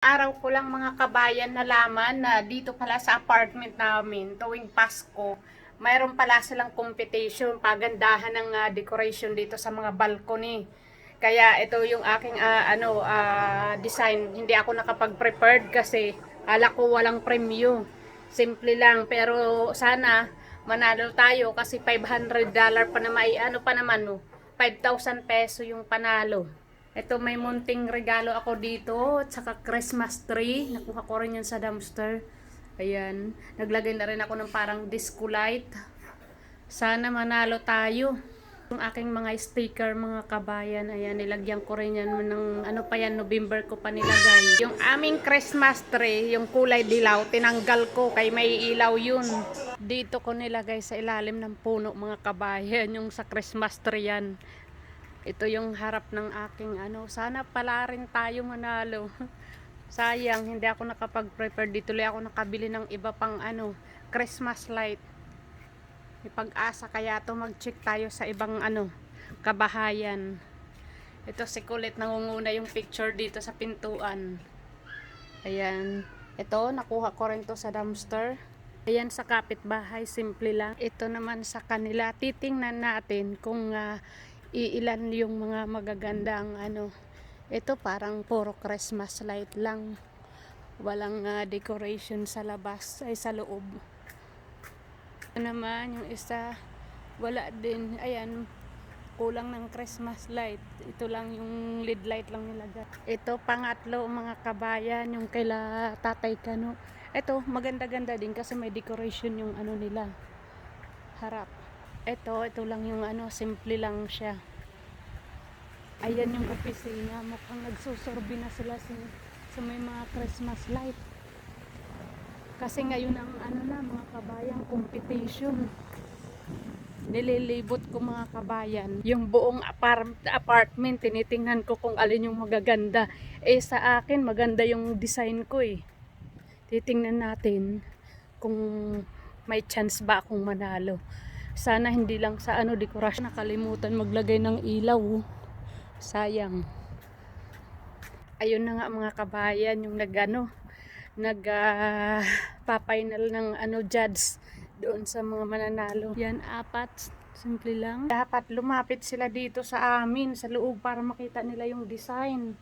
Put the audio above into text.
Araw ko lang mga kabayan nalaman na dito pala sa apartment namin tuwing Pasko, mayroon pala silang competition, pagandahan ng decoration dito sa mga balcony. Kaya ito yung aking design. Hindi ako nakapag-prepared kasi ala ko walang premyo. Simple lang pero sana manalo tayo kasi $500 pa na may ano pa naman no. 5,000 peso yung panalo. Ito may munting regalo ako dito at saka Christmas tree. Nakuha ko rin yan sa dumpster. Ayan. Naglagay na rin ako ng parang disco light. Sana manalo tayo. Yung aking mga sticker mga kabayan. Ayan. Nilagyan ko rin yan ng ano pa yan. November ko pa nilagay. Yung aming Christmas tree. Yung kulay dilaw. Tinanggal ko kay may ilaw yun. Dito ko nilagay sa ilalim ng puno mga kabayan. Yung sa Christmas tree yan. Ito yung harap ng aking ano. Sana pala rin tayo manalo. Sayang, hindi ako nakapag-prepare. Dito lang ako nakabili ng iba pang ano, Christmas light. May pag-asa kaya to mag-check tayo sa ibang ano, kabahayan. Ito si Kulit nangunguna yung picture dito sa pintuan. Ayan. Ito, nakuha ko rin to sa dumpster. Ayan sa kapitbahay, simple lang. Ito naman sa kanila. Titingnan natin kung iilan yung mga magagandang ano. Ito parang puro Christmas light lang. Walang decoration sa labas ay sa loob. Ito naman yung isa wala din. Ayan, kulang ng Christmas light. Ito lang yung lead light lang nilagay. Ito pangatlo mga kabayan yung kaila Tatay Kano. Ito maganda-ganda din kasi may decoration yung ano nila harap. Ito lang yung ano, simple lang siya. Ayan yung opisina, mukhang nagsusurbi na sila sa may mga Christmas light. Kasi ngayon ang ano na mga kabayan, competition. Nililibot ko mga kabayan. Yung buong apartment, tinitingnan ko kung alin yung magaganda. Sa akin, maganda yung design ko eh. Titingnan natin kung may chance ba akong manalo. Sana hindi lang sa ano dekorasyon. Nakalimutan maglagay ng ilaw. Sayang. Ayun na nga mga kabayan yung nag-final ng ano judge doon sa mga mananalo. Yan, 4. Simple lang. Dapat lumapit sila dito sa amin sa loob para makita nila yung design.